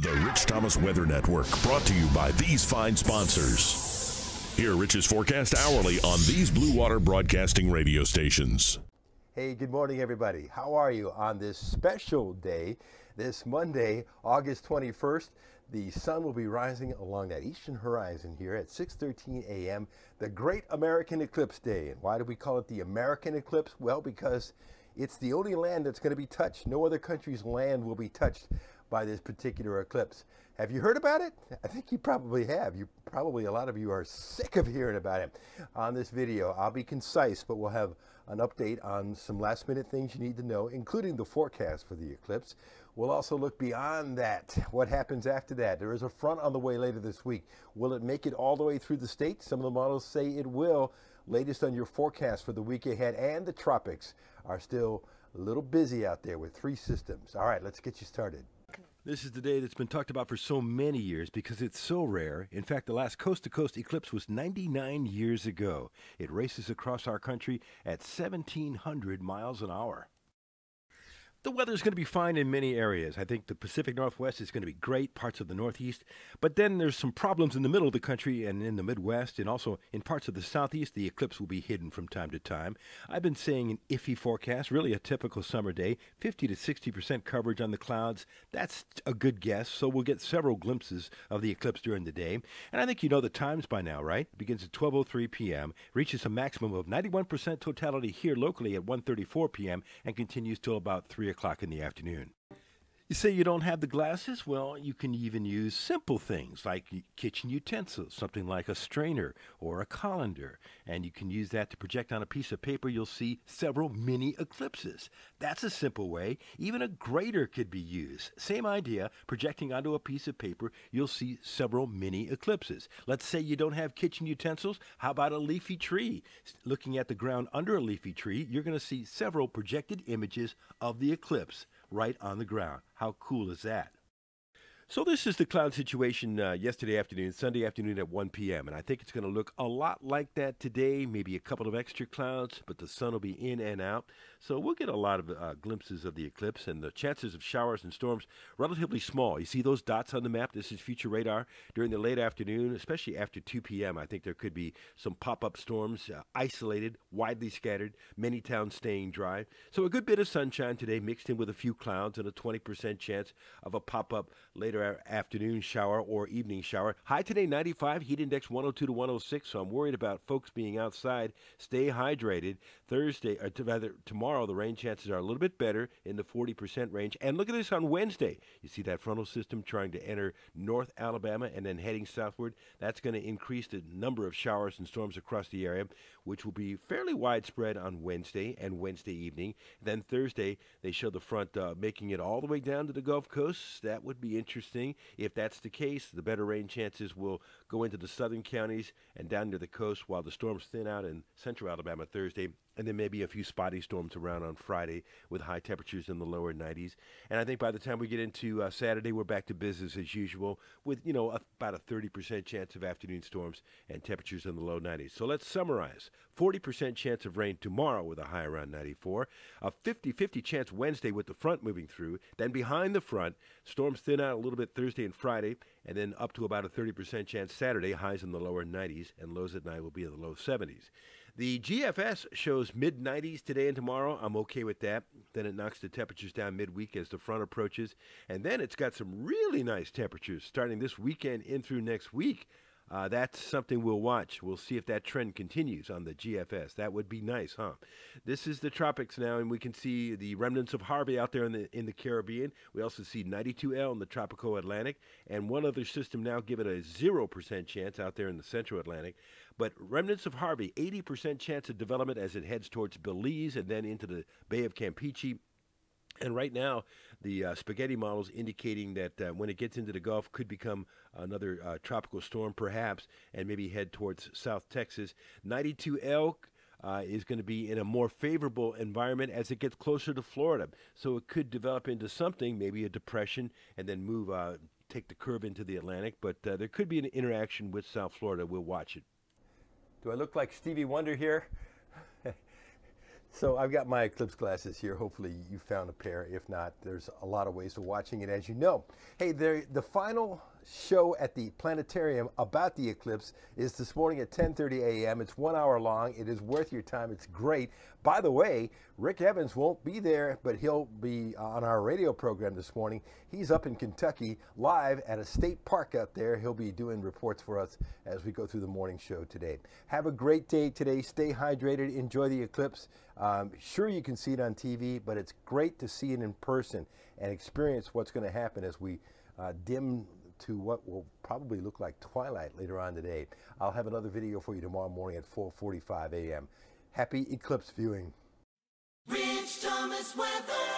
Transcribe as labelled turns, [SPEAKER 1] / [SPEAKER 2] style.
[SPEAKER 1] The Rich Thomas Weather Network, brought to you by these fine sponsors. Hear Rich's forecast hourly on these Blue Water Broadcasting radio stations.
[SPEAKER 2] Hey, good morning, everybody. How are you on this special day, this Monday, August 21st? The sun will be rising along that eastern horizon here at 6:13 a.m., the Great American Eclipse Day. And why do we call it the American Eclipse? Well, because it's the only land that's going to be touched. No other country's land will be touched by this particular eclipse. Have you heard about it? I think you probably have. A lot of you are sick of hearing about it. On this video, I'll be concise, but we'll have an update on some last minute things you need to know, including the forecast for the eclipse. We'll also look beyond that. What happens after that? There is a front on the way later this week. Will it make it all the way through the state? Some of the models say it will. Latest on your forecast for the week ahead, and the tropics are still a little busy out there with 3 systems. All right, let's get you started. This is the day that's been talked about for so many years because it's so rare. In fact, the last coast-to-coast eclipse was 99 years ago. It races across our country at 1,700 miles an hour. The weather's going to be fine in many areas. I think the Pacific Northwest is going to be great, parts of the Northeast. But then there's some problems in the middle of the country and in the Midwest, and also in parts of the Southeast. The eclipse will be hidden from time to time. I've been saying an iffy forecast, really a typical summer day, 50 to 60% coverage on the clouds. That's a good guess, so we'll get several glimpses of the eclipse during the day. And I think you know the times by now, right? It begins at 12:03 p.m., reaches a maximum of 91% totality here locally at 1:34 p.m., and continues till about 3 o'clock in the afternoon. You say you don't have the glasses? Well, you can even use simple things like kitchen utensils, something like a strainer or a colander, and you can use that to project on a piece of paper. You'll see several mini eclipses. That's a simple way. Even a grater could be used. Same idea, projecting onto a piece of paper, you'll see several mini eclipses. Let's say you don't have kitchen utensils. How about a leafy tree? Looking at the ground under a leafy tree, you're going to see several projected images of the eclipse right on the ground. How cool is that? So this is the cloud situation yesterday afternoon, Sunday afternoon at 1 p.m. And I think it's going to look a lot like that today, maybe a couple of extra clouds, but the sun will be in and out. So we'll get a lot of glimpses of the eclipse, and the chances of showers and storms relatively small. You see those dots on the map? This is future radar. During the late afternoon, especially after 2 p.m., I think there could be some pop-up storms, isolated, widely scattered, many towns staying dry. So a good bit of sunshine today mixed in with a few clouds and a 20% chance of a pop-up later afternoon shower or evening shower. High today 95, heat index 102 to 106, so I'm worried about folks being outside. Stay hydrated. Tomorrow the rain chances are a little bit better in the 40% range. And look at this on Wednesday. You see that frontal system trying to enter North Alabama and then heading southward. That's going to increase the number of showers and storms across the area, which will be fairly widespread on Wednesday and Wednesday evening. Then Thursday, they show the front making it all the way down to the Gulf Coast. That would be interesting. If that's the case, the better rain chances will go into the southern counties and down near the coast, while the storms thin out in central Alabama Thursday, and then maybe a few spotty storms around on Friday with high temperatures in the lower 90s. And I think by the time we get into Saturday, we're back to business as usual with, about a 30% chance of afternoon storms and temperatures in the low 90s. So let's summarize. 40% chance of rain tomorrow with a high around 94. A 50-50 chance Wednesday with the front moving through. Then behind the front, storms thin out a little bit Thursday and Friday, and then up to about a 30% chance Saturday, highs in the lower 90s, and lows at night will be in the low 70s. The GFS shows mid-90s today and tomorrow. I'm okay with that. Then it knocks the temperatures down midweek as the front approaches. And then it's got some really nice temperatures starting this weekend in through next week. That's something we'll watch. We'll see if that trend continues on the GFS. That would be nice, huh? This is the tropics now, and we can see the remnants of Harvey out there in the Caribbean. We also see 92L in the tropical Atlantic, and one other system now given a 0% chance out there in the central Atlantic. But remnants of Harvey, 80% chance of development as it heads towards Belize and then into the Bay of Campeche. And right now, the spaghetti model's indicating that when it gets into the Gulf, could become another tropical storm, perhaps, and maybe head towards South Texas. 92L is going to be in a more favorable environment as it gets closer to Florida. So it could develop into something, maybe a depression, and then move, take the curve into the Atlantic. But there could be an interaction with South Florida. We'll watch it. Do I look like Stevie Wonder here? So I've got my eclipse glasses here. Hopefully you found a pair. If not, there's a lot of ways of watching it, as you know. Hey, the final show at the planetarium about the eclipse is this morning at 10:30 a.m. It's 1 hour long. It is worth your time. It's great. By the way, Rick Evans won't be there, but he'll be on our radio program this morning. He's up in Kentucky live at a state park out there. He'll be doing reports for us as we go through the morning show today. Have a great day today. Stay hydrated. Enjoy the eclipse. Sure, you can see it on TV, but it's great to see it in person and experience what's going to happen as we dim to what will probably look like twilight later on today. I'll have another video for you tomorrow morning at 4:45 a.m. Happy eclipse viewing.
[SPEAKER 3] Rich Thomas weather.